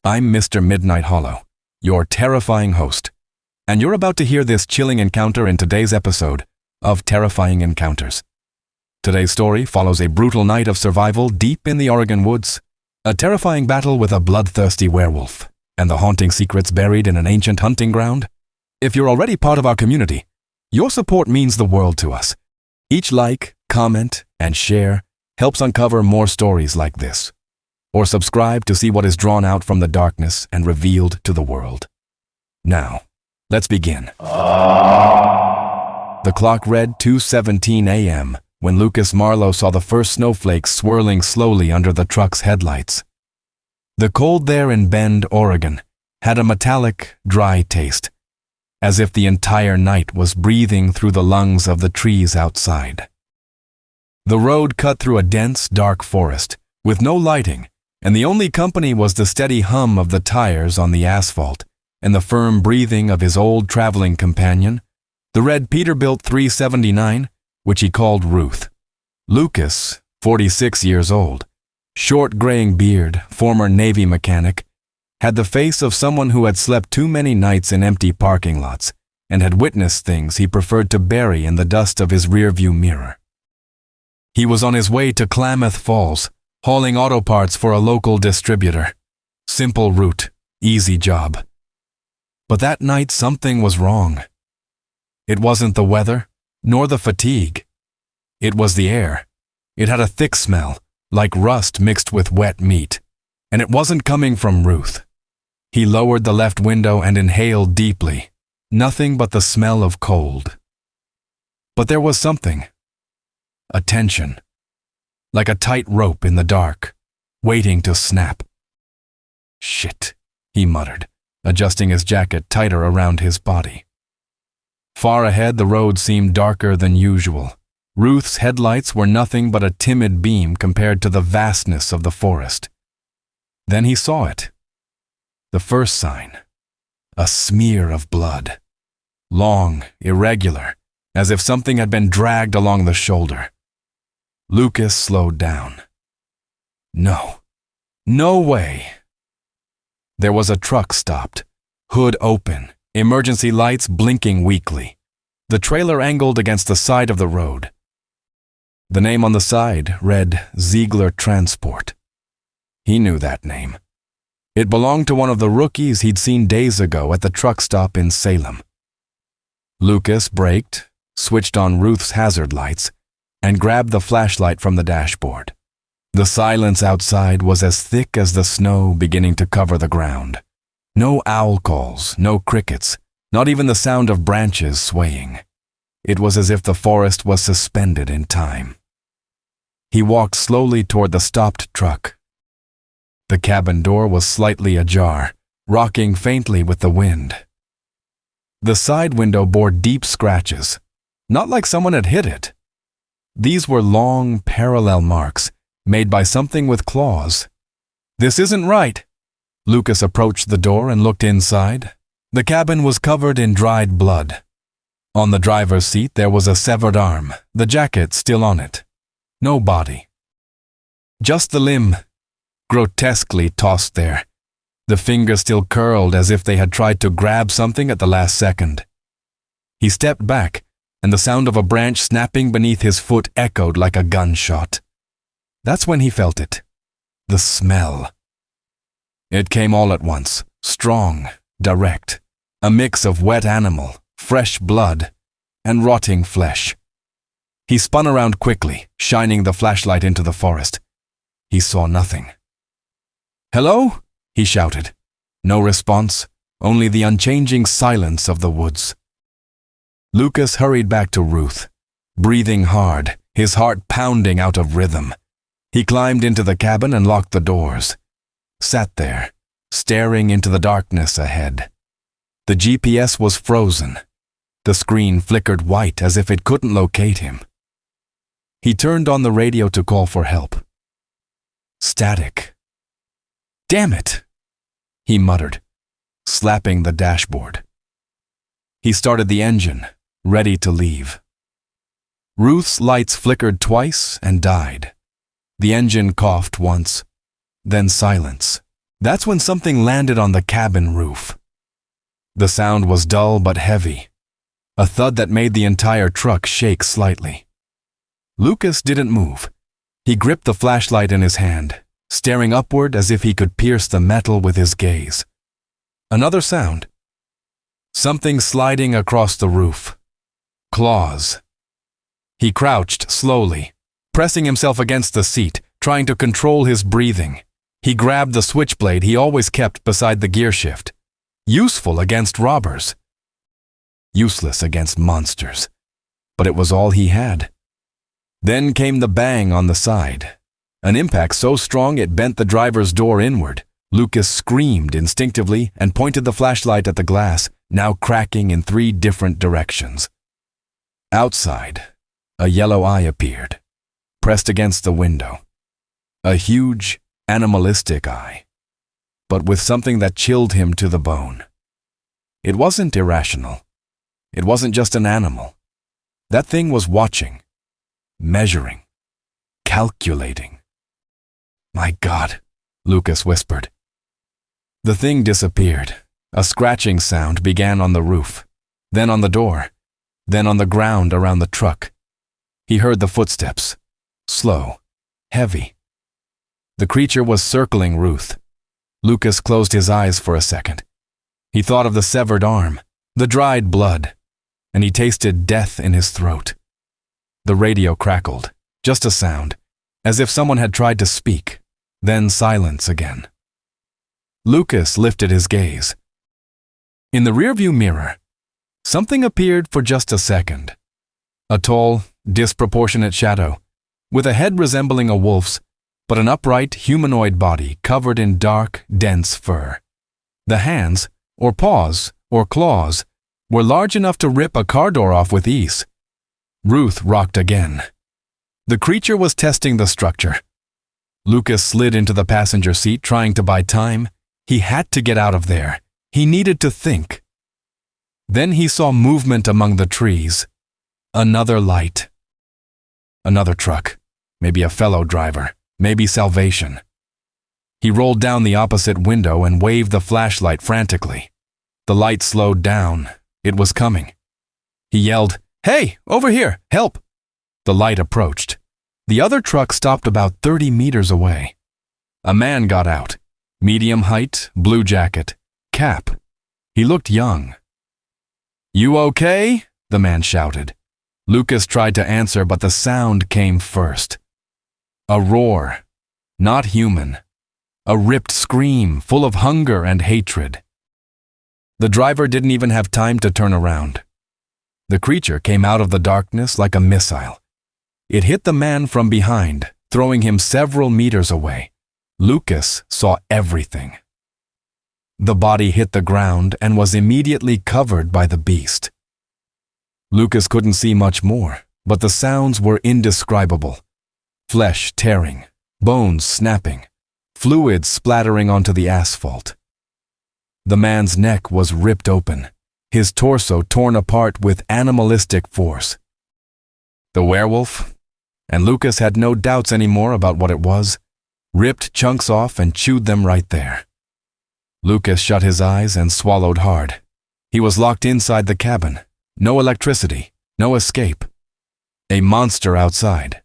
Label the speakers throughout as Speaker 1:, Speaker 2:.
Speaker 1: I'm Mr. Midnight Hollow, your terrifying host, and you're about to hear this chilling encounter in today's episode of Terrifying Encounters. Today's story follows a brutal night of survival deep in the Oregon woods, a terrifying battle with a bloodthirsty werewolf, and the haunting secrets buried in an ancient hunting ground. If you're already part of our community, your support means the world to us. Each like, comment, and share helps uncover more stories like this. Or subscribe to see what is drawn out from the darkness and revealed to the world. Now, let's begin. The clock read 2:17 a.m. when Lucas Marlowe saw the first snowflakes swirling slowly under the truck's headlights. The cold there in Bend, Oregon, had a metallic, dry taste, as if the entire night was breathing through the lungs of the trees outside. The road cut through a dense, dark forest, with no lighting, and the only company was the steady hum of the tires on the asphalt and the firm breathing of his old traveling companion, the red Peterbilt 379, which he called Ruth. Lucas, 46 years old, short graying beard, former Navy mechanic, had the face of someone who had slept too many nights in empty parking lots and had witnessed things he preferred to bury in the dust of his rearview mirror. He was on his way to Klamath Falls, hauling auto parts for a local distributor. Simple route, easy job. But that night something was wrong. It wasn't the weather, nor the fatigue. It was the air. It had a thick smell, like rust mixed with wet meat, and it wasn't coming from Ruth. He lowered the left window and inhaled deeply. Nothing but the smell of cold. But there was something. A tension. Like a tight rope in the dark, waiting to snap. Shit, he muttered, adjusting his jacket tighter around his body. Far ahead, the road seemed darker than usual. Ruth's headlights were nothing but a timid beam compared to the vastness of the forest. Then he saw it. The first sign. A smear of blood. Long, irregular, as if something had been dragged along the shoulder. Lucas slowed down. No way. There was a truck stopped, hood open, emergency lights blinking weakly. The trailer angled against the side of the road. The name on the side read Ziegler Transport. He knew that name. It belonged to one of the rookies he'd seen days ago at the truck stop in Salem. Lucas braked, switched on Ruth's hazard lights, and grabbed the flashlight from the dashboard. The silence outside was as thick as the snow beginning to cover the ground. No owl calls, no crickets, not even the sound of branches swaying. It was as if the forest was suspended in time. He walked slowly toward the stopped truck. The cabin door was slightly ajar, rocking faintly with the wind. The side window bore deep scratches, not like someone had hit it. These were long, parallel marks, made by something with claws. This isn't right. Lucas approached the door and looked inside. The cabin was covered in dried blood. On the driver's seat there was a severed arm, the jacket still on it. No body. Just the limb, grotesquely tossed there, the fingers still curled as if they had tried to grab something at the last second. He stepped back, and the sound of a branch snapping beneath his foot echoed like a gunshot. That's when he felt it. The smell. It came all at once, strong, direct, a mix of wet animal, fresh blood, and rotting flesh. He spun around quickly, shining the flashlight into the forest. He saw nothing. "Hello?" he shouted. No response, only the unchanging silence of the woods. Lucas hurried back to Ruth, breathing hard, his heart pounding out of rhythm. He climbed into the cabin and locked the doors. Sat there, staring into the darkness ahead. The GPS was frozen. The screen flickered white as if it couldn't locate him. He turned on the radio to call for help. Static. "Damn it!" he muttered, slapping the dashboard. He started the engine, ready to leave. Ruth's lights flickered twice and died. The engine coughed once, then silence. That's when something landed on the cabin roof. The sound was dull but heavy, a thud that made the entire truck shake slightly. Lucas didn't move. He gripped the flashlight in his hand, staring upward as if he could pierce the metal with his gaze. Another sound. Something sliding across the roof. Claws. He crouched slowly, pressing himself against the seat, trying to control his breathing. He grabbed the switchblade he always kept beside the gearshift. Useful against robbers. Useless against monsters. But it was all he had. Then came the bang on the side. An impact so strong it bent the driver's door inward. Lucas screamed instinctively and pointed the flashlight at the glass, now cracking in 3 different directions. Outside, a yellow eye appeared, pressed against the window. A huge, animalistic eye, but with something that chilled him to the bone. It wasn't irrational. It wasn't just an animal. That thing was watching, measuring, calculating. "My God," Lucas whispered. The thing disappeared. A scratching sound began on the roof, then on the door, then on the ground around the truck. He heard the footsteps, slow, heavy. The creature was circling Ruth. Lucas closed his eyes for a second. He thought of the severed arm, the dried blood, and he tasted death in his throat. The radio crackled, just a sound, as if someone had tried to speak, then silence again. Lucas lifted his gaze. In the rearview mirror, something appeared for just a second. A tall, disproportionate shadow, with a head resembling a wolf's, but an upright, humanoid body covered in dark, dense fur. The hands, or paws, or claws, were large enough to rip a car door off with ease. Ruth rocked again. The creature was testing the structure. Lucas slid into the passenger seat, trying to buy time. He had to get out of there. He needed to think. Then he saw movement among the trees. Another light. Another truck. Maybe a fellow driver. Maybe salvation. He rolled down the opposite window and waved the flashlight frantically. The light slowed down. It was coming. He yelled, "Hey, over here, help!" The light approached. The other truck stopped about 30 meters away. A man got out. Medium height, blue jacket, cap. He looked young. "You okay?" the man shouted. Lucas tried to answer, but the sound came first. A roar. Not human. A ripped scream, full of hunger and hatred. The driver didn't even have time to turn around. The creature came out of the darkness like a missile. It hit the man from behind, throwing him several meters away. Lucas saw everything. The body hit the ground and was immediately covered by the beast. Lucas couldn't see much more, but the sounds were indescribable. Flesh tearing, bones snapping, fluid splattering onto the asphalt. The man's neck was ripped open, his torso torn apart with animalistic force. The werewolf, and Lucas had no doubts anymore about what it was, ripped chunks off and chewed them right there. Lucas shut his eyes and swallowed hard. He was locked inside the cabin. No electricity, no escape. A monster outside.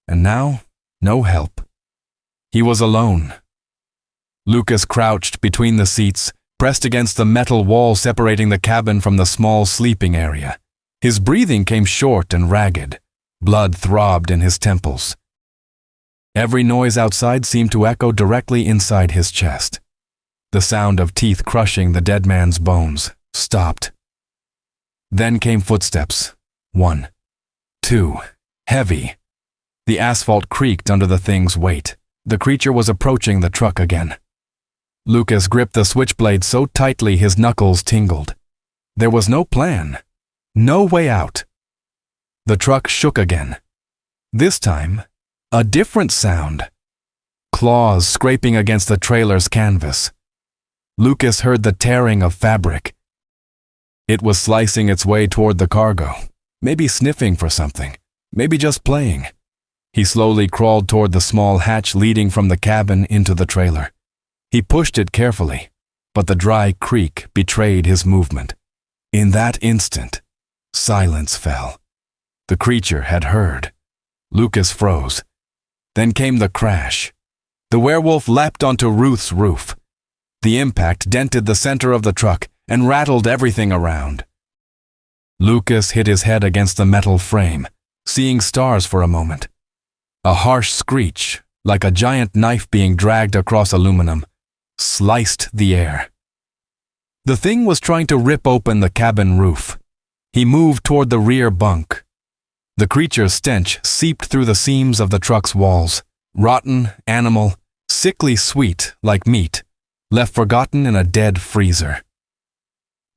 Speaker 1: And now, no help. He was alone. Lucas crouched between the seats, pressed against the metal wall separating the cabin from the small sleeping area. His breathing came short and ragged. Blood throbbed in his temples. Every noise outside seemed to echo directly inside his chest. The sound of teeth crushing the dead man's bones stopped. Then came footsteps. 1, 2, heavy. The asphalt creaked under the thing's weight. The creature was approaching the truck again. Lucas gripped the switchblade so tightly his knuckles tingled. There was no plan. No way out. The truck shook again. This time, a different sound. Claws scraping against the trailer's canvas. Lucas heard the tearing of fabric. It was slicing its way toward the cargo, maybe sniffing for something, maybe just playing. He slowly crawled toward the small hatch leading from the cabin into the trailer. He pushed it carefully, but the dry creak betrayed his movement. In that instant, silence fell. The creature had heard. Lucas froze. Then came the crash. The werewolf leapt onto Ruth's roof. The impact dented the center of the truck and rattled everything around. Lucas hit his head against the metal frame, seeing stars for a moment. A harsh screech, like a giant knife being dragged across aluminum, sliced the air. The thing was trying to rip open the cabin roof. He moved toward the rear bunk. The creature's stench seeped through the seams of the truck's walls, rotten, animal, sickly sweet like meat, left forgotten in a dead freezer.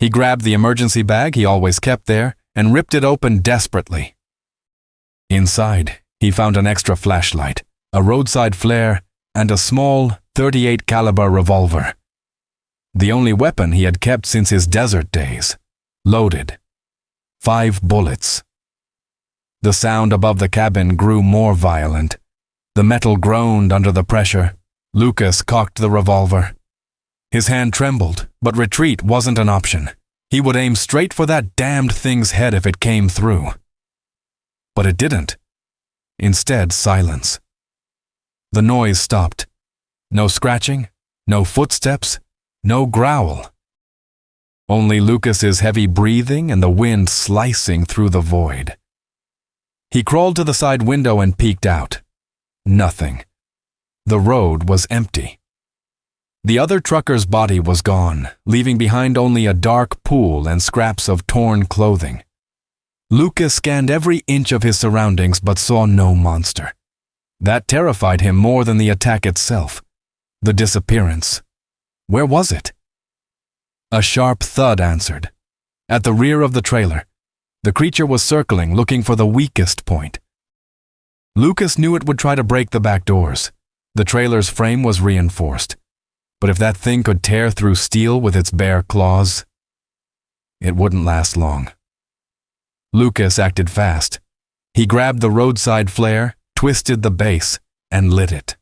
Speaker 1: He grabbed the emergency bag he always kept there and ripped it open desperately. Inside, he found an extra flashlight, a roadside flare, and a small .38 caliber revolver. The only weapon he had kept since his desert days, loaded. 5 bullets. The sound above the cabin grew more violent. The metal groaned under the pressure. Lucas cocked the revolver. His hand trembled, but retreat wasn't an option. He would aim straight for that damned thing's head if it came through. But it didn't. Instead, silence. The noise stopped. No scratching, no footsteps, no growl. Only Lucas's heavy breathing and the wind slicing through the void. He crawled to the side window and peeked out. Nothing. The road was empty. The other trucker's body was gone, leaving behind only a dark pool and scraps of torn clothing. Lucas scanned every inch of his surroundings but saw no monster. That terrified him more than the attack itself. The disappearance. Where was it? A sharp thud answered. At the rear of the trailer, the creature was circling, looking for the weakest point. Lucas knew it would try to break the back doors. The trailer's frame was reinforced. But if that thing could tear through steel with its bare claws, it wouldn't last long. Lucas acted fast. He grabbed the roadside flare, twisted the base, and lit it.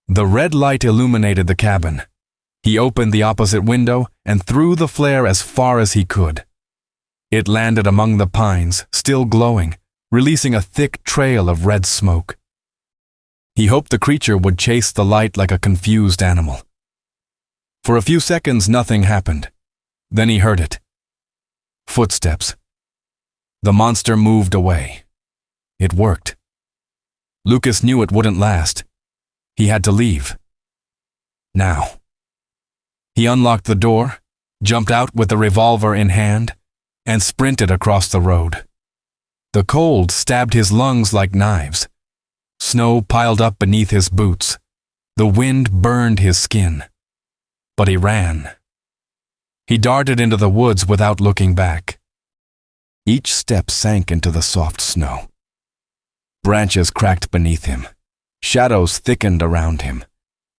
Speaker 1: The red light illuminated the cabin. He opened the opposite window and threw the flare as far as he could. It landed among the pines, still glowing, releasing a thick trail of red smoke. He hoped the creature would chase the light like a confused animal. For a few seconds, nothing happened. Then he heard it. Footsteps. The monster moved away. It worked. Lucas knew it wouldn't last. He had to leave. Now. He unlocked the door, jumped out with the revolver in hand, and sprinted across the road. The cold stabbed his lungs like knives. Snow piled up beneath his boots. The wind burned his skin. But he ran. He darted into the woods without looking back. Each step sank into the soft snow. Branches cracked beneath him. Shadows thickened around him.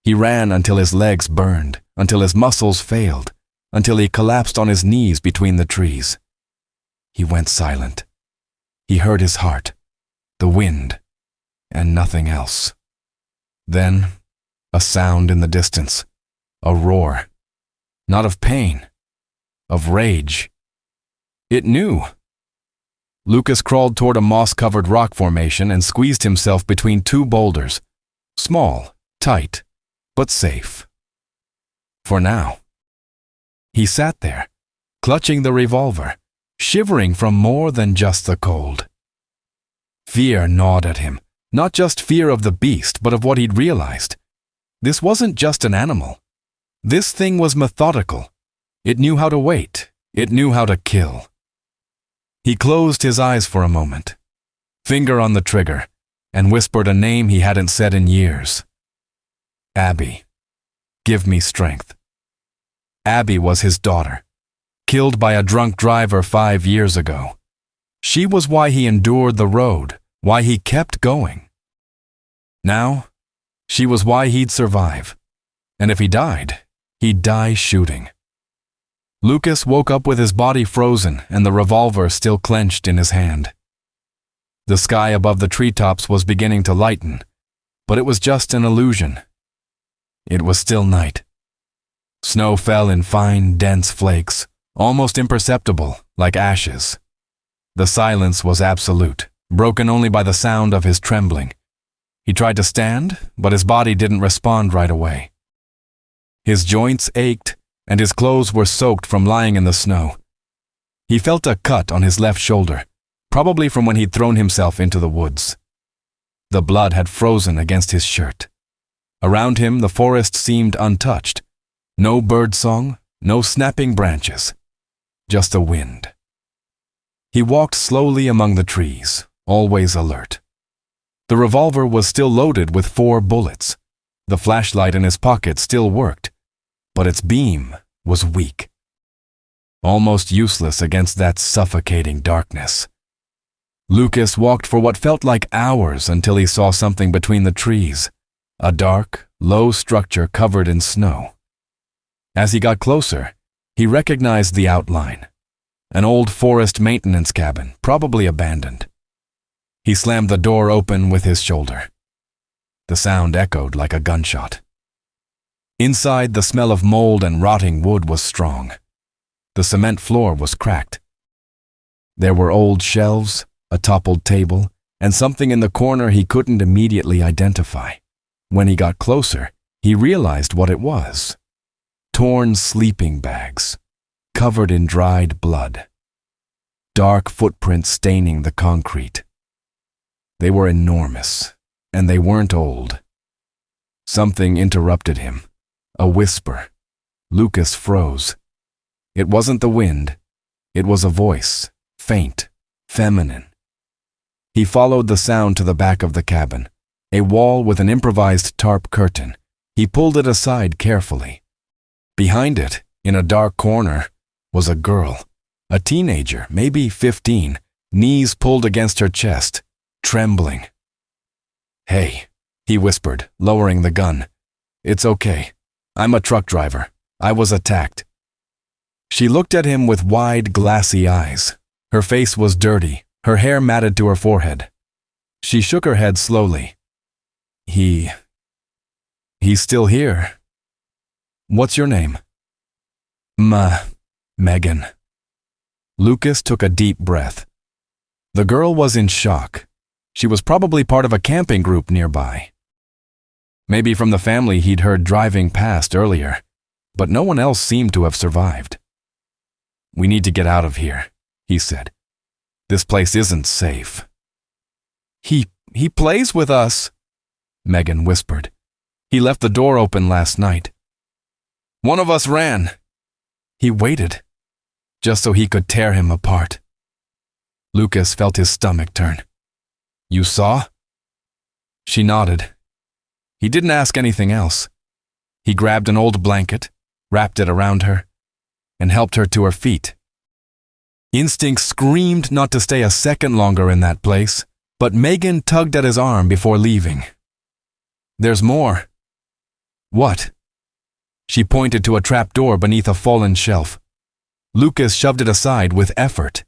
Speaker 1: He ran until his legs burned, until his muscles failed, until he collapsed on his knees between the trees. He went silent. He heard his heart, the wind, and nothing else. Then, a sound in the distance, a roar, not of pain, of rage. It knew. Lucas crawled toward a moss-covered rock formation and squeezed himself between 2 boulders, small, tight, but safe. For now. He sat there, clutching the revolver, shivering from more than just the cold. Fear gnawed at him, not just fear of the beast, but of what he'd realized. This wasn't just an animal. This thing was methodical. It knew how to wait. It knew how to kill. He closed his eyes for a moment, finger on the trigger, and whispered a name he hadn't said in years. Abby. Give me strength. Abby was his daughter, killed by a drunk driver 5 years ago. She was why he endured the road, why he kept going. Now, she was why he'd survive. And if he died, he'd die shooting. Lucas woke up with his body frozen and the revolver still clenched in his hand. The sky above the treetops was beginning to lighten, but it was just an illusion. It was still night. Snow fell in fine, dense flakes, almost imperceptible, like ashes. The silence was absolute, broken only by the sound of his trembling. He tried to stand, but his body didn't respond right away. His joints ached, and his clothes were soaked from lying in the snow. He felt a cut on his left shoulder, probably from when he'd thrown himself into the woods. The blood had frozen against his shirt. Around him, the forest seemed untouched. No birdsong, no snapping branches, just the wind. He walked slowly among the trees, always alert. The revolver was still loaded with 4 bullets. The flashlight in his pocket still worked, but its beam was weak. Almost useless against that suffocating darkness. Lucas walked for what felt like hours until he saw something between the trees, a dark, low structure covered in snow. As he got closer, he recognized the outline. An old forest maintenance cabin, probably abandoned. He slammed the door open with his shoulder. The sound echoed like a gunshot. Inside, the smell of mold and rotting wood was strong. The cement floor was cracked. There were old shelves, a toppled table, and something in the corner he couldn't immediately identify. When he got closer, he realized what it was. Torn sleeping bags, covered in dried blood. Dark footprints staining the concrete. They were enormous, and they weren't old. Something interrupted him. A whisper. Lucas froze. It wasn't the wind. It was a voice, faint, feminine. He followed the sound to the back of the cabin, a wall with an improvised tarp curtain. He pulled it aside carefully. Behind it, in a dark corner, was a girl, a teenager, maybe 15, knees pulled against her chest, trembling. "Hey," he whispered, lowering the gun. "It's okay. I'm a truck driver. I was attacked." She looked at him with wide, glassy eyes. Her face was dirty, her hair matted to her forehead. She shook her head slowly. He's still here. What's your name?" Megan." Lucas took a deep breath. The girl was in shock. She was probably part of a camping group nearby. Maybe from the family he'd heard driving past earlier, but no one else seemed to have survived. "We need to get out of here," he said. "This place isn't safe." He plays with us," Megan whispered. "He left the door open last night. One of us ran. He waited, just so he could tear him apart." Lucas felt his stomach turn. "You saw?" She nodded. He didn't ask anything else. He grabbed an old blanket, wrapped it around her, and helped her to her feet. Instinct screamed not to stay a second longer in that place, but Megan tugged at his arm before leaving. "There's more." "What?" She pointed to a trap door beneath a fallen shelf. Lucas shoved it aside with effort.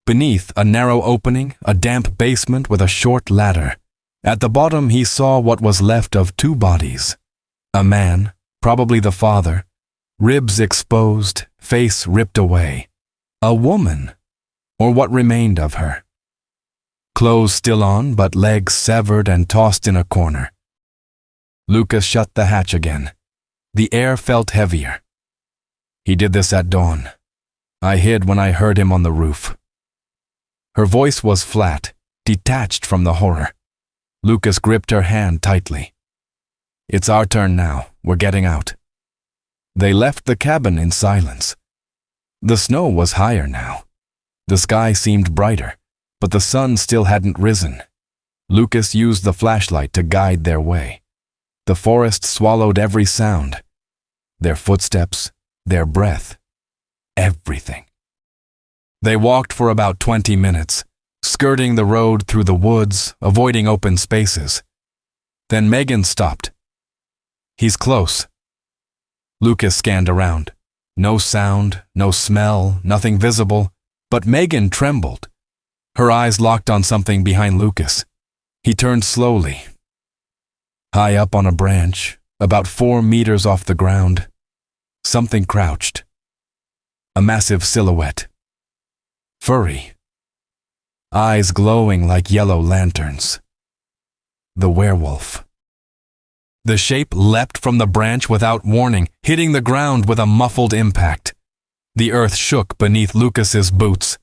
Speaker 1: Beneath, a narrow opening, a damp basement with a short ladder. At the bottom, he saw what was left of 2 bodies. A man, probably the father, ribs exposed, face ripped away. A woman, or what remained of her. Clothes still on, but legs severed and tossed in a corner. Lucas shut the hatch again. The air felt heavier. "He did this at dawn. I hid when I heard him on the roof." Her voice was flat, detached from the horror. Lucas gripped her hand tightly. "It's our turn now. We're getting out." They left the cabin in silence. The snow was higher now. The sky seemed brighter, but the sun still hadn't risen. Lucas used the flashlight to guide their way. The forest swallowed every sound. Their footsteps, their breath, everything. They walked for about 20 minutes, skirting the road through the woods, avoiding open spaces. Then Megan stopped. "He's close." Lucas scanned around. No sound, no smell, nothing visible, but Megan trembled. Her eyes locked on something behind Lucas. He turned slowly. High up on a branch, About 4 meters off the ground, something crouched. A massive silhouette. Furry. Eyes glowing like yellow lanterns. The werewolf. The shape leapt from the branch without warning, hitting the ground with a muffled impact. The earth shook beneath Lucas's boots.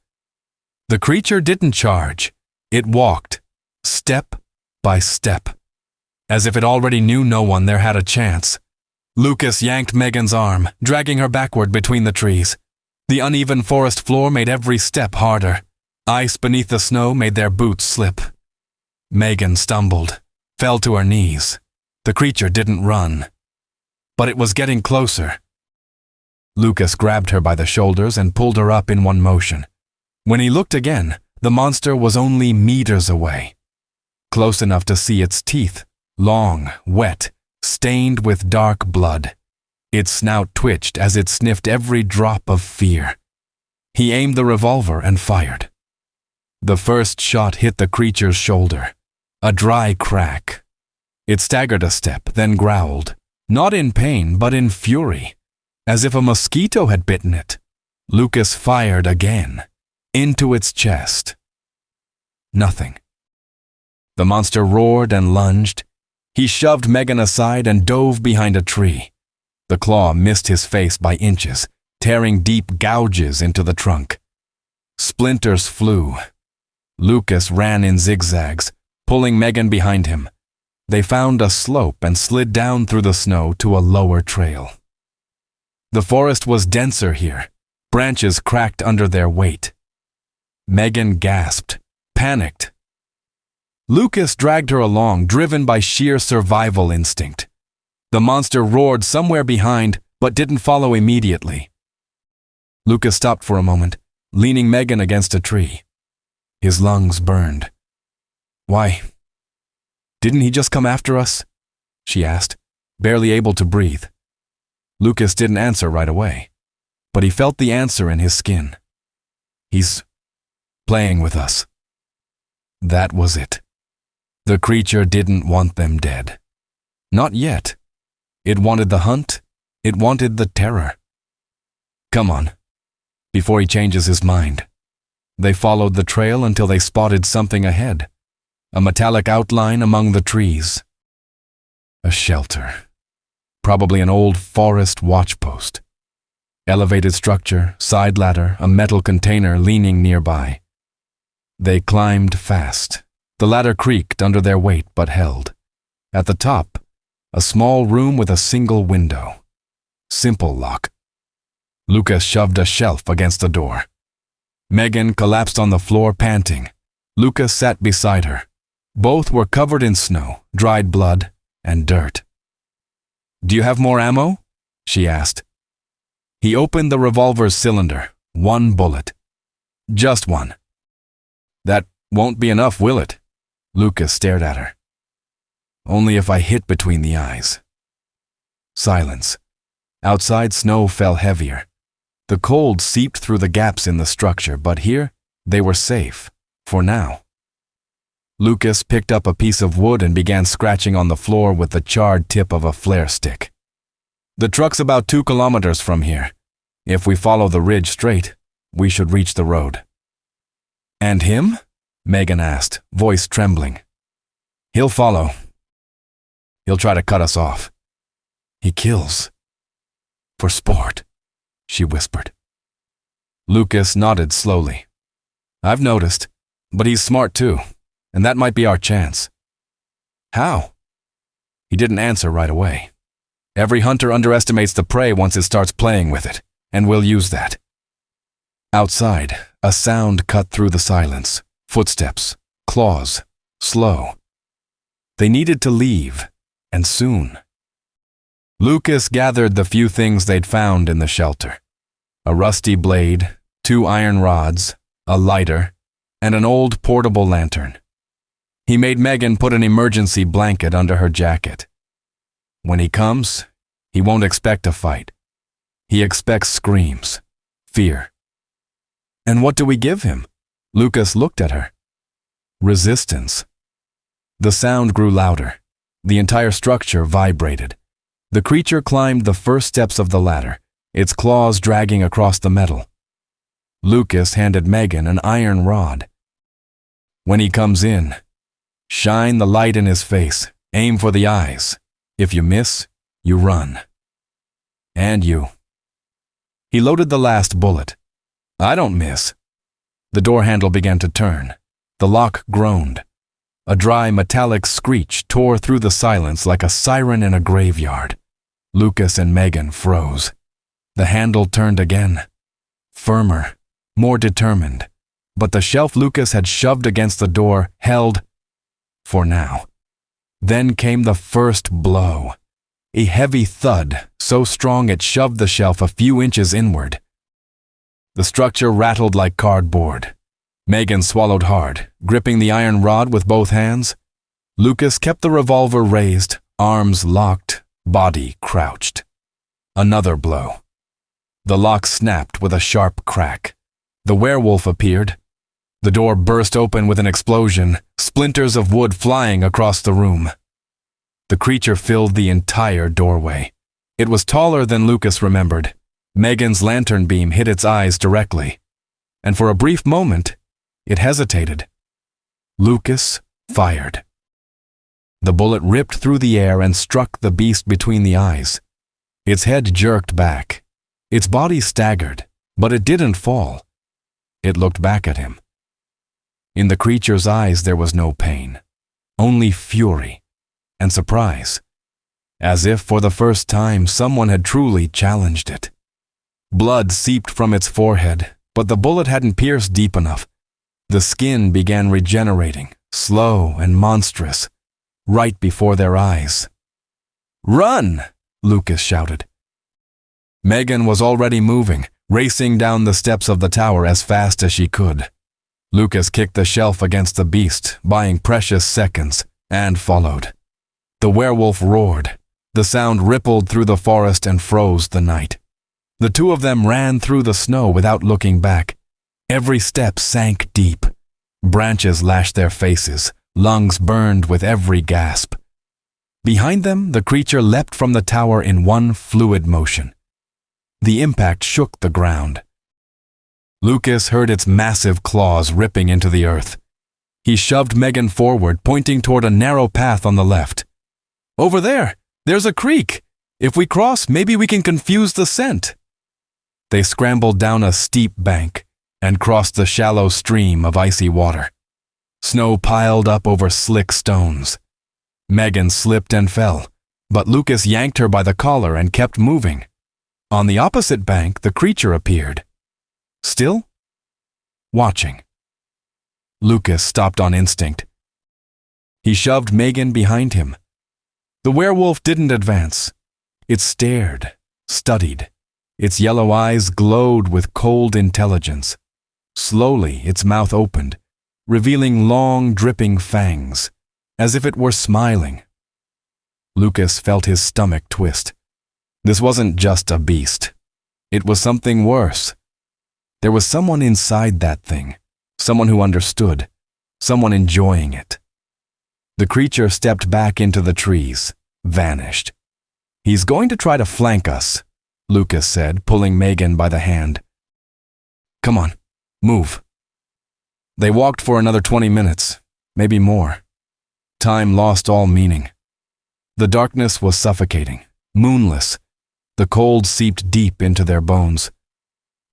Speaker 1: The creature didn't charge. It walked, step by step, as if it already knew no one there had a chance. Lucas yanked Megan's arm, dragging her backward between the trees. The uneven forest floor made every step harder. Ice beneath the snow made their boots slip. Megan stumbled, fell to her knees. The creature didn't run, but it was getting closer. Lucas grabbed her by the shoulders and pulled her up in one motion. When he looked again, the monster was only meters away, close enough to see its teeth, long, wet, stained with dark blood. Its snout twitched as it sniffed every drop of fear. He aimed the revolver and fired. The first shot hit the creature's shoulder, a dry crack. It staggered a step, then growled, not in pain but in fury, as if a mosquito had bitten it. Lucas fired again, into its chest. Nothing. The monster roared and lunged. He shoved Megan aside and dove behind a tree. The claw missed his face by inches, tearing deep gouges into the trunk. Splinters flew. Lucas ran in zigzags, pulling Megan behind him. They found a slope and slid down through the snow to a lower trail. The forest was denser here. Branches cracked under their weight. Megan gasped, panicked. Lucas dragged her along, driven by sheer survival instinct. The monster roared somewhere behind, but didn't follow immediately. Lucas stopped for a moment, leaning Megan against a tree. His lungs burned. "Why? Didn't he just come after us?" she asked, barely able to breathe. Lucas didn't answer right away, but he felt the answer in his skin. "He's playing with us." That was it. The creature didn't want them dead. Not yet. It wanted the hunt. It wanted the terror. "Come on," before he changes his mind. They followed the trail until they spotted something ahead, a metallic outline among the trees. A shelter. Probably an old forest watchpost. Elevated structure, side ladder, a metal container leaning nearby. They climbed fast. The ladder creaked under their weight but held. At the top, a small room with a single window. Simple lock. Lucas shoved a shelf against the door. Megan collapsed on the floor, panting. Lucas sat beside her. Both were covered in snow, dried blood, and dirt. "Do you have more ammo?" she asked. He opened the revolver's cylinder. 1 bullet. "Just one." "That won't be enough, will it?" Lucas stared at her. "Only if I hit between the eyes." Silence. Outside, snow fell heavier. The cold seeped through the gaps in the structure, but here they were safe, for now. Lucas picked up a piece of wood and began scratching on the floor with the charred tip of a flare stick. "The truck's about 2 kilometers from here. If we follow the ridge straight, we should reach the road." "And him?" Megan asked, voice trembling. "He'll follow. He'll try to cut us off. He kills. For sport," she whispered. Lucas nodded slowly. "I've noticed, but he's smart too, and that might be our chance." "How?" He didn't answer right away. "Every hunter underestimates the prey once it starts playing with it, and we'll use that." Outside, a sound cut through the silence. Footsteps, claws, slow. They needed to leave, and soon. Lucas gathered the few things they'd found in the shelter. A rusty blade, 2 iron rods, a lighter, and an old portable lantern. He made Megan put an emergency blanket under her jacket. When he comes, he won't expect a fight. He expects screams, fear. "And what do we give him?" Lucas looked at her. "Resistance." The sound grew louder. The entire structure vibrated. The creature climbed the first steps of the ladder, its claws dragging across the metal. Lucas handed Megan an iron rod. When he comes in, shine the light in his face, aim for the eyes. If you miss, you run. And you. He loaded the last bullet. I don't miss. The door handle began to turn. The lock groaned. A dry metallic screech tore through the silence like a siren in a graveyard. Lucas and Megan froze. The handle turned again. Firmer, more determined. But the shelf Lucas had shoved against the door held for now. Then came the first blow. A heavy thud, so strong it shoved the shelf a few inches inward. The structure rattled like cardboard. Megan swallowed hard, gripping the iron rod with both hands. Lucas kept the revolver raised, arms locked, body crouched. Another blow. The lock snapped with a sharp crack. The werewolf appeared. The door burst open with an explosion, splinters of wood flying across the room. The creature filled the entire doorway. It was taller than Lucas remembered. Megan's lantern beam hit its eyes directly. And for a brief moment, it hesitated. Lucas fired. The bullet ripped through the air and struck the beast between the eyes. Its head jerked back. Its body staggered, but it didn't fall. It looked back at him. In the creature's eyes there was no pain, only fury and surprise, as if for the first time someone had truly challenged it. Blood seeped from its forehead, but the bullet hadn't pierced deep enough. The skin began regenerating, slow and monstrous, right before their eyes. "Run!" Lucas shouted. Megan was already moving, racing down the steps of the tower as fast as she could. Lucas kicked the shelf against the beast, buying precious seconds, and followed. The werewolf roared. The sound rippled through the forest and froze the night. The two of them ran through the snow without looking back. Every step sank deep. Branches lashed their faces, lungs burned with every gasp. Behind them, the creature leapt from the tower in one fluid motion. The impact shook the ground. Lucas heard its massive claws ripping into the earth. He shoved Megan forward, pointing toward a narrow path on the left. "Over there! There's a creek! If we cross, maybe we can confuse the scent." They scrambled down a steep bank and crossed the shallow stream of icy water. Snow piled up over slick stones. Megan slipped and fell, but Lucas yanked her by the collar and kept moving. On the opposite bank, the creature appeared. Still? Watching. Lucas stopped on instinct. He shoved Megan behind him. The werewolf didn't advance. It stared, studied. Its yellow eyes glowed with cold intelligence. Slowly, its mouth opened, revealing long, dripping fangs, as if it were smiling. Lucas felt his stomach twist. This wasn't just a beast. It was something worse. There was someone inside that thing, someone who understood, someone enjoying it. The creature stepped back into the trees, vanished. "He's going to try to flank us," Lucas said, pulling Megan by the hand. "Come on, move." They walked for another 20 minutes, maybe more. Time lost all meaning. The darkness was suffocating, moonless. The cold seeped deep into their bones.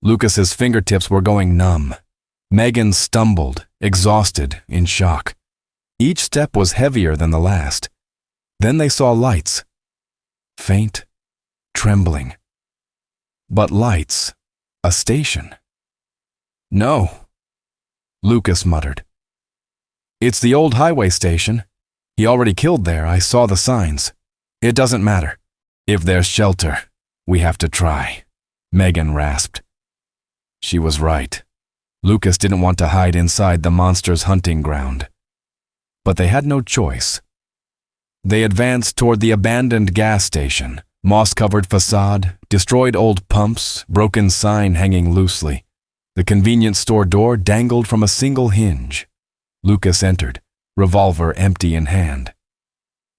Speaker 1: Lucas's fingertips were going numb. Megan stumbled, exhausted, in shock. Each step was heavier than the last. Then they saw lights. Faint, trembling. But lights. A station. "No," Lucas muttered. "It's the old highway station. He already killed there. I saw the signs. It doesn't matter. If there's shelter, we have to try," Megan rasped. She was right. Lucas didn't want to hide inside the monster's hunting ground. But they had no choice. They advanced toward the abandoned gas station, moss-covered facade, destroyed old pumps, broken sign hanging loosely. The convenience store door dangled from a single hinge. Lucas entered, revolver empty in hand.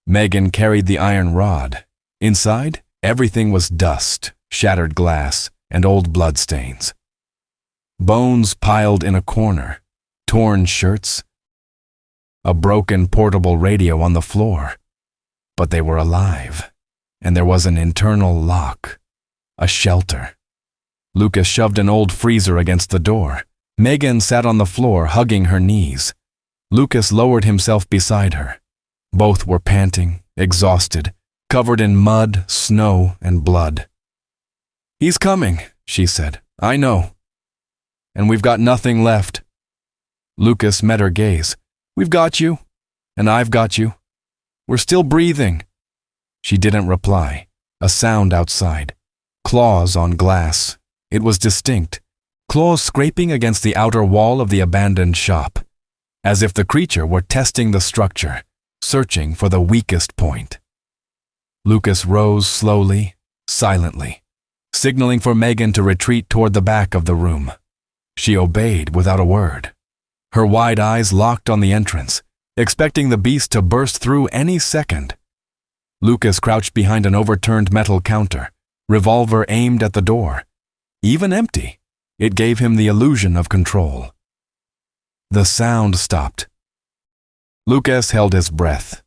Speaker 1: Megan carried the iron rod. Inside, everything was dust, shattered glass, and old bloodstains. Bones piled in a corner, torn shirts, a broken portable radio on the floor. But they were alive, and there was an internal lock, a shelter. Lucas shoved an old freezer against the door. Megan sat on the floor, hugging her knees. Lucas lowered himself beside her. Both were panting, exhausted, covered in mud, snow, and blood. "He's coming," she said. "I know. And we've got nothing left." Lucas met her gaze. "We've got you, and I've got you. We're still breathing." She didn't reply. A sound outside. Claws on glass. It was distinct. Claws scraping against the outer wall of the abandoned shop, as if the creature were testing the structure, searching for the weakest point. Lucas rose slowly, silently, signaling for Megan to retreat toward the back of the room. She obeyed without a word. Her wide eyes locked on the entrance, expecting the beast to burst through any second. Lucas crouched behind an overturned metal counter, revolver aimed at the door. Even empty, it gave him the illusion of control. The sound stopped. Lucas held his breath.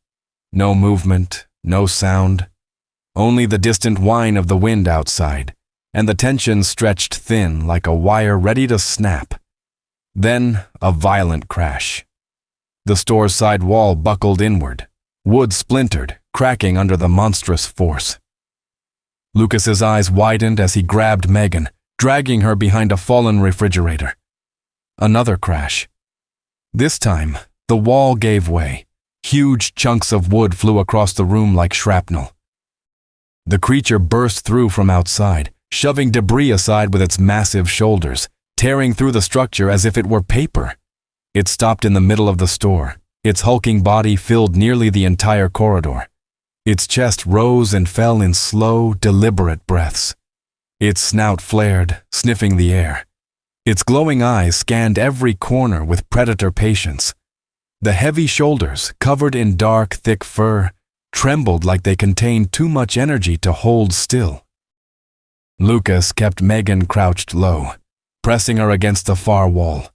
Speaker 1: No movement, no sound, only the distant whine of the wind outside, and the tension stretched thin like a wire ready to snap. Then a violent crash. The store's side wall buckled inward, wood splintered, cracking under the monstrous force. Lucas's eyes widened as he grabbed Megan, dragging her behind a fallen refrigerator. Another crash. This time, the wall gave way. Huge chunks of wood flew across the room like shrapnel. The creature burst through from outside, shoving debris aside with its massive shoulders, tearing through the structure as if it were paper. It stopped in the middle of the store. Its hulking body filled nearly the entire corridor. Its chest rose and fell in slow, deliberate breaths. Its snout flared, sniffing the air. Its glowing eyes scanned every corner with predator patience. The heavy shoulders, covered in dark, thick fur, trembled like they contained too much energy to hold still. Lucas kept Megan crouched low, pressing her against the far wall.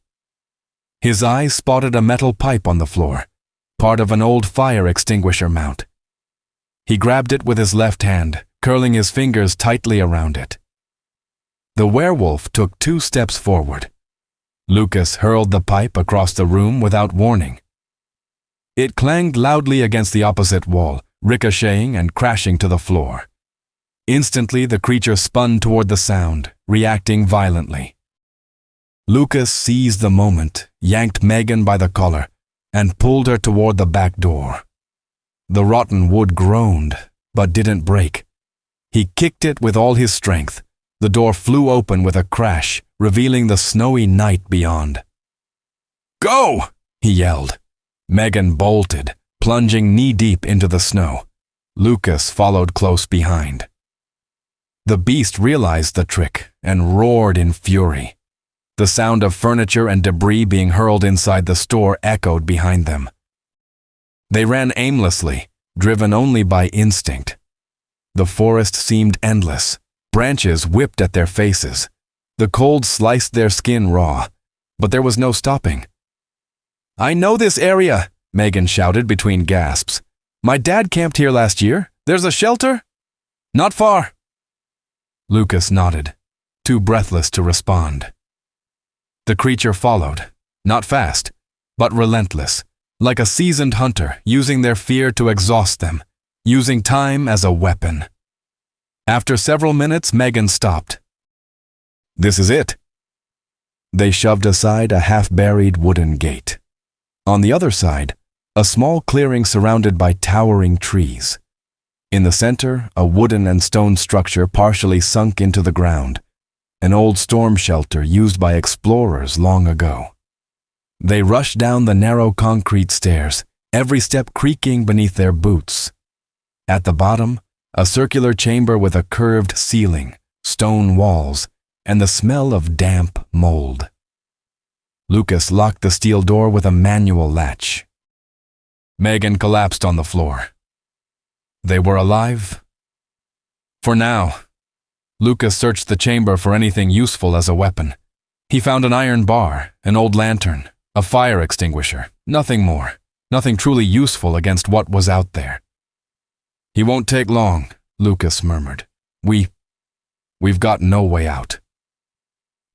Speaker 1: His eyes spotted a metal pipe on the floor, part of an old fire extinguisher mount. He grabbed it with his left hand, curling his fingers tightly around it. The werewolf took 2 steps forward. Lucas hurled the pipe across the room without warning. It clanged loudly against the opposite wall, ricocheting and crashing to the floor. Instantly, the creature spun toward the sound, reacting violently. Lucas seized the moment, yanked Megan by the collar, and pulled her toward the back door. The rotten wood groaned, but didn't break. He kicked it with all his strength. The door flew open with a crash, revealing the snowy night beyond. "Go!" he yelled. Megan bolted, plunging knee-deep into the snow. Lucas followed close behind. The beast realized the trick and roared in fury. The sound of furniture and debris being hurled inside the store echoed behind them. They ran aimlessly, driven only by instinct. The forest seemed endless. Branches whipped at their faces. The cold sliced their skin raw, but there was no stopping. "I know this area," Megan shouted between gasps. "My dad camped here last year. There's a shelter?" "Not far." Lucas nodded, too breathless to respond. The creature followed, not fast, but relentless, like a seasoned hunter using their fear to exhaust them, using time as a weapon. After several minutes, Megan stopped. "This is it." They shoved aside a half-buried wooden gate. On the other side, a small clearing surrounded by towering trees. In the center, a wooden and stone structure partially sunk into the ground, an old storm shelter used by explorers long ago. They rushed down the narrow concrete stairs, every step creaking beneath their boots. At the bottom, a circular chamber with a curved ceiling, stone walls, and the smell of damp mold. Lucas locked the steel door with a manual latch. Megan collapsed on the floor. They were alive For now. Lucas searched the chamber for anything useful as a weapon. He found an iron bar, an old lantern, a fire extinguisher, nothing more, nothing truly useful against what was out there. He won't take long, Lucas murmured. We've got no way out.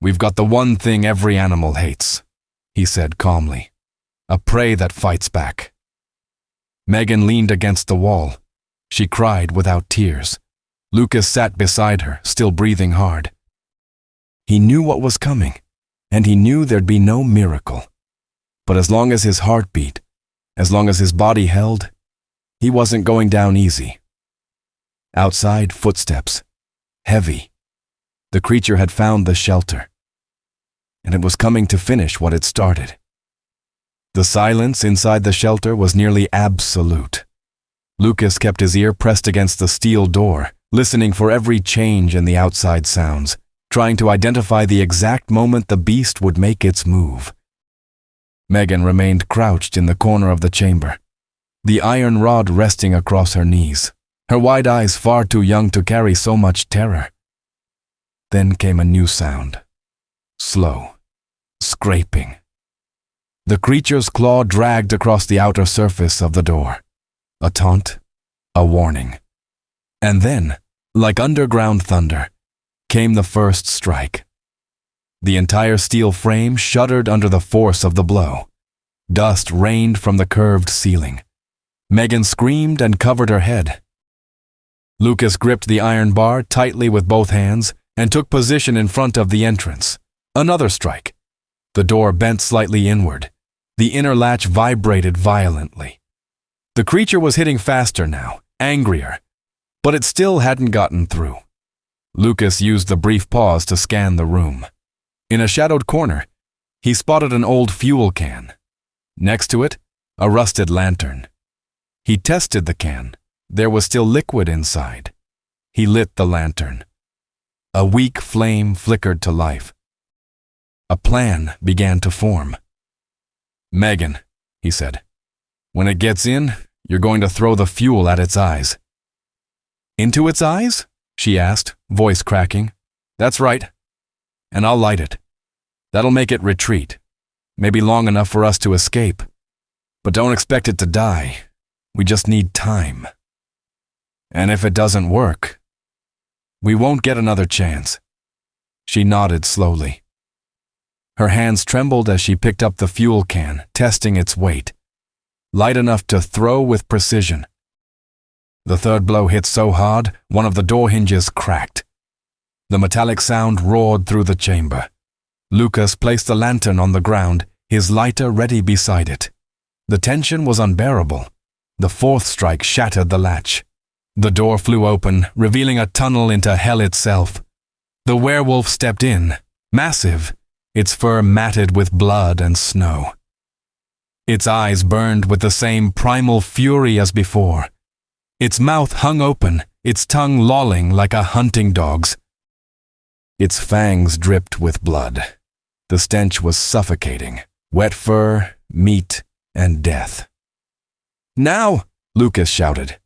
Speaker 1: We've got the one thing every animal hates, he said calmly, a prey that fights back. Megan leaned against the wall. She cried without tears. Lucas sat beside her, still breathing hard. He knew what was coming, and he knew there'd be no miracle. But as long as his heart beat, as long as his body held, he wasn't going down easy. Outside, footsteps. Heavy. The creature had found the shelter, and it was coming to finish what it started. The silence inside the shelter was nearly absolute. Lucas kept his ear pressed against the steel door, listening for every change in the outside sounds, trying to identify the exact moment the beast would make its move. Megan remained crouched in the corner of the chamber, the iron rod resting across her knees, her wide eyes far too young to carry so much terror. Then came a new sound. Slow. Scraping. The creature's claw dragged across the outer surface of the door. A taunt. A warning. And then, like underground thunder, came the first strike. The entire steel frame shuddered under the force of the blow. Dust rained from the curved ceiling. Megan screamed and covered her head. Lucas gripped the iron bar tightly with both hands and took position in front of the entrance. Another strike. The door bent slightly inward. The inner latch vibrated violently. The creature was hitting faster now, angrier, but it still hadn't gotten through. Lucas used the brief pause to scan the room. In a shadowed corner, he spotted an old fuel can. Next to it, a rusted lantern. He tested the can. There was still liquid inside. He lit the lantern. A weak flame flickered to life. A plan began to form. "Megan," he said, "when it gets in, you're going to throw the fuel at its eyes." "Into its eyes?" she asked, voice cracking. "That's right. And I'll light it. That'll make it retreat. Maybe long enough for us to escape. But don't expect it to die. We just need time. And if it doesn't work, we won't get another chance." She nodded slowly. Her hands trembled as she picked up the fuel can, testing its weight. Light enough to throw with precision. The third blow hit so hard, one of the door hinges cracked. The metallic sound roared through the chamber. Lucas placed the lantern on the ground, his lighter ready beside it. The tension was unbearable. The fourth strike shattered the latch. The door flew open, revealing a tunnel into hell itself. The werewolf stepped in, massive, its fur matted with blood and snow. Its eyes burned with the same primal fury as before. Its mouth hung open, its tongue lolling like a hunting dog's. Its fangs dripped with blood. The stench was suffocating. Wet fur, meat, and death. "Now!" Lucas shouted.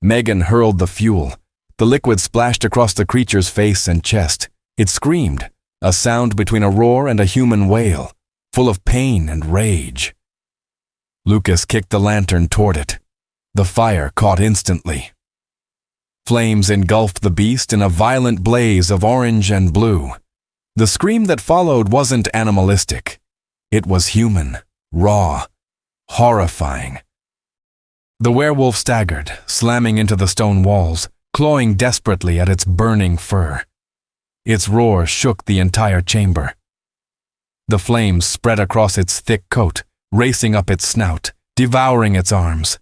Speaker 1: Megan hurled the fuel. The liquid splashed across the creature's face and chest. It screamed, a sound between a roar and a human wail, full of pain and rage. Lucas kicked the lantern toward it. The fire caught instantly. Flames engulfed the beast in a violent blaze of orange and blue. The scream that followed wasn't animalistic. It was human, raw, horrifying. The werewolf staggered, slamming into the stone walls, clawing desperately at its burning fur. Its roar shook the entire chamber. The flames spread across its thick coat, racing up its snout, devouring its arms.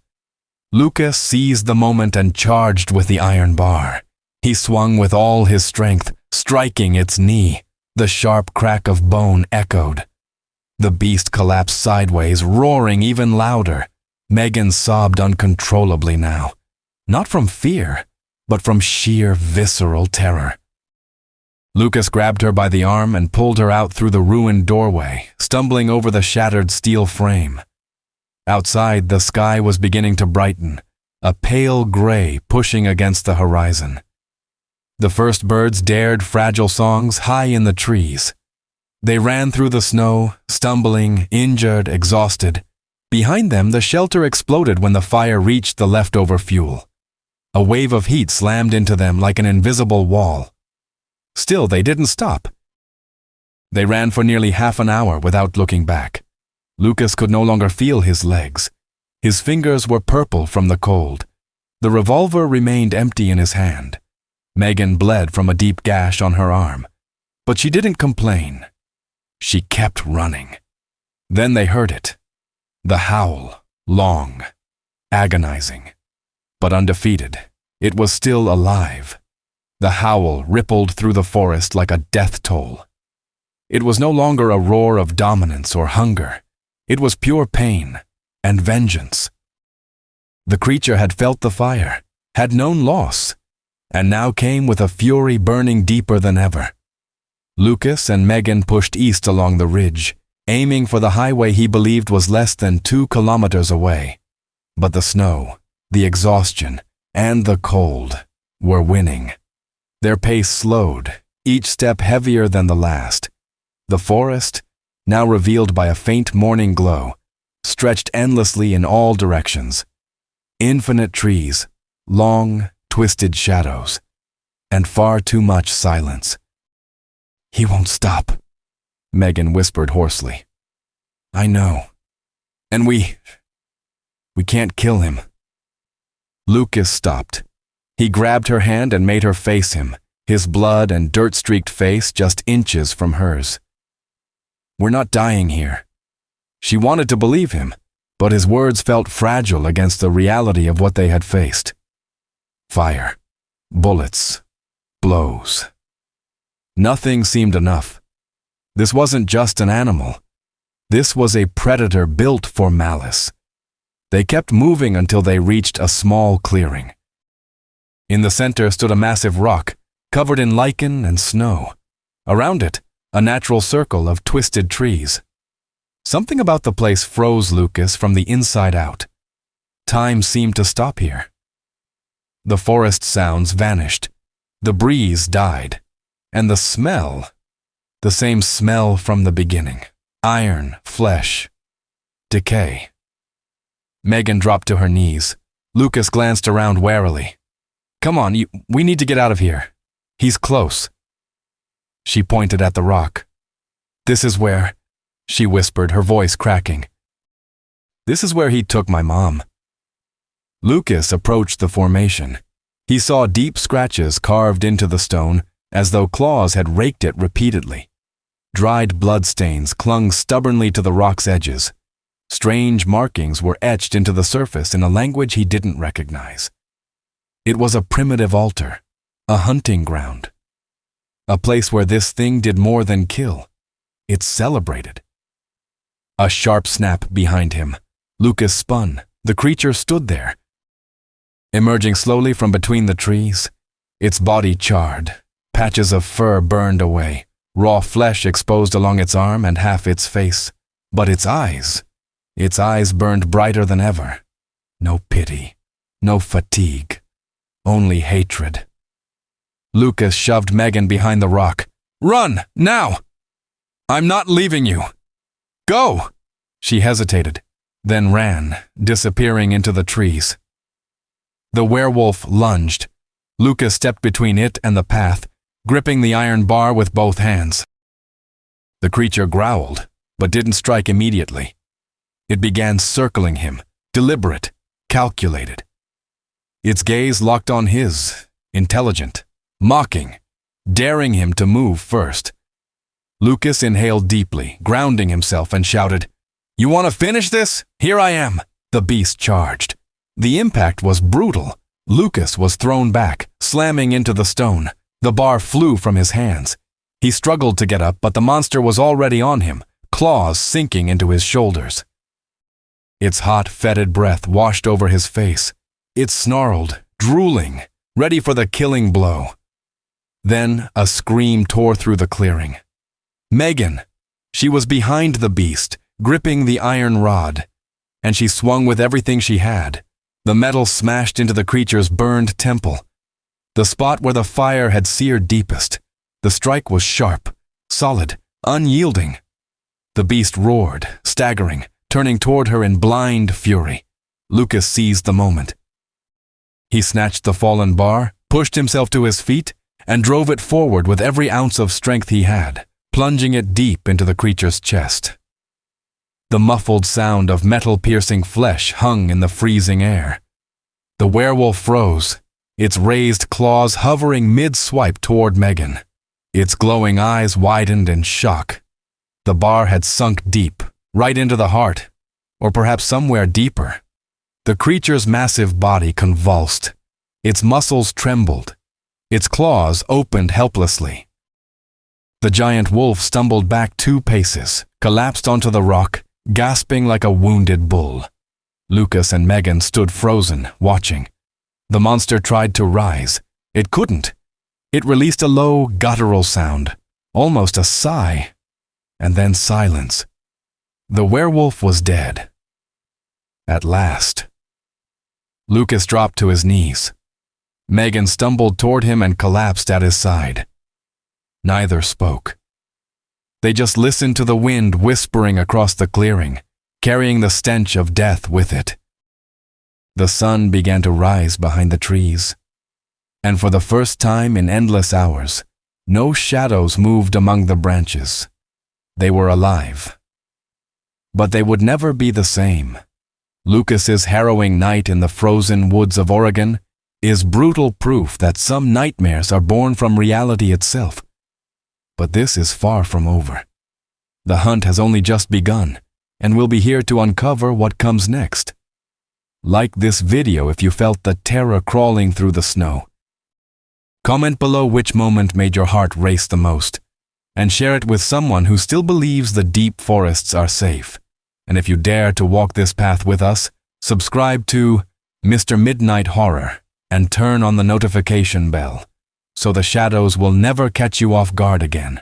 Speaker 1: Lucas seized the moment and charged with the iron bar. He swung with all his strength, striking its knee. The sharp crack of bone echoed. The beast collapsed sideways, roaring even louder. Megan sobbed uncontrollably now, not from fear, but from sheer visceral terror. Lucas grabbed her by the arm and pulled her out through the ruined doorway, stumbling over the shattered steel frame. Outside, the sky was beginning to brighten, a pale gray pushing against the horizon. The first birds dared fragile songs high in the trees. They ran through the snow, stumbling, injured, exhausted. Behind them, the shelter exploded when the fire reached the leftover fuel. A wave of heat slammed into them like an invisible wall. Still, they didn't stop. They ran for nearly half an hour without looking back. Lucas could no longer feel his legs. His fingers were purple from the cold. The revolver remained empty in his hand. Megan bled from a deep gash on her arm. But she didn't complain. She kept running. Then they heard it. The howl, long, agonizing, but undefeated. It was still alive. The howl rippled through the forest like a death toll. It was no longer a roar of dominance or hunger. It was pure pain and vengeance. The creature had felt the fire, had known loss, and now came with a fury burning deeper than ever. Lucas and Megan pushed east along the ridge, aiming for the highway he believed was less than 2 kilometers away. But the snow, the exhaustion, and the cold were winning. Their pace slowed, each step heavier than the last. The forest, now revealed by a faint morning glow, stretched endlessly in all directions. Infinite trees, long, twisted shadows, and far too much silence. "He won't stop," Megan whispered hoarsely. "I know. And we can't kill him." Lucas stopped. He grabbed her hand and made her face him, his blood and dirt-streaked face just inches from hers. "We're not dying here." She wanted to believe him, but his words felt fragile against the reality of what they had faced. Fire, bullets, blows. Nothing seemed enough. This wasn't just an animal. This was a predator built for malice. They kept moving until they reached a small clearing. In the center stood a massive rock, covered in lichen and snow. Around it, a natural circle of twisted trees. Something about the place froze Lucas from the inside out. Time seemed to stop here. The forest sounds vanished. The breeze died. And the smell, the same smell from the beginning. Iron, flesh, decay. Megan dropped to her knees. Lucas glanced around warily. "Come on, we need to get out of here. He's close." She pointed at the rock. "This is where," she whispered, her voice cracking. "This is where he took my mom." Lucas approached the formation. He saw deep scratches carved into the stone, as though claws had raked it repeatedly. Dried bloodstains clung stubbornly to the rock's edges. Strange markings were etched into the surface in a language he didn't recognize. It was a primitive altar, a hunting ground. A place where this thing did more than kill. It celebrated. A sharp snap behind him. Lucas spun. The creature stood there. Emerging slowly from between the trees, its body charred. Patches of fur burned away, raw flesh exposed along its arm and half its face. But its eyes burned brighter than ever. No pity, no fatigue, only hatred. Lucas shoved Megan behind the rock. "Run, now! I'm not leaving you! Go!" She hesitated, then ran, disappearing into the trees. The werewolf lunged. Lucas stepped between it and the path, gripping the iron bar with both hands. The creature growled, but didn't strike immediately. It began circling him, deliberate, calculated. Its gaze locked on his, intelligent, mocking, daring him to move first. Lucas inhaled deeply, grounding himself, and shouted, "You want to finish this? Here I am!" The beast charged. The impact was brutal. Lucas was thrown back, slamming into the stone. The bar flew from his hands. He struggled to get up, but the monster was already on him, claws sinking into his shoulders. Its hot, fetid breath washed over his face. It snarled, drooling, ready for the killing blow. Then a scream tore through the clearing. Megan! She was behind the beast, gripping the iron rod, and she swung with everything she had. The metal smashed into the creature's burned temple. The spot where the fire had seared deepest. The strike was sharp, solid, unyielding. The beast roared, staggering, turning toward her in blind fury. Lucas seized the moment. He snatched the fallen bar, pushed himself to his feet, and drove it forward with every ounce of strength he had, plunging it deep into the creature's chest. The muffled sound of metal-piercing flesh hung in the freezing air. The werewolf froze, its raised claws hovering mid-swipe toward Megan. Its glowing eyes widened in shock. The bar had sunk deep, right into the heart, or perhaps somewhere deeper. The creature's massive body convulsed. Its muscles trembled. Its claws opened helplessly. The giant wolf stumbled back 2 paces, collapsed onto the rock, gasping like a wounded bull. Lucas and Megan stood frozen, watching. The monster tried to rise. It couldn't. It released a low, guttural sound, almost a sigh, and then silence. The werewolf was dead. At last. Lucas dropped to his knees. Megan stumbled toward him and collapsed at his side. Neither spoke. They just listened to the wind whispering across the clearing, carrying the stench of death with it. The sun began to rise behind the trees, and for the first time in endless hours, no shadows moved among the branches. They were alive. But they would never be the same. Lucas's harrowing night in the frozen woods of Oregon is brutal proof that some nightmares are born from reality itself. But this is far from over. The hunt has only just begun, and we'll be here to uncover what comes next. Like this video if you felt the terror crawling through the snow. Comment below which moment made your heart race the most, and share it with someone who still believes the deep forests are safe. And if you dare to walk this path with us, subscribe to Mr. Midnight Horror and turn on the notification bell, so the shadows will never catch you off guard again.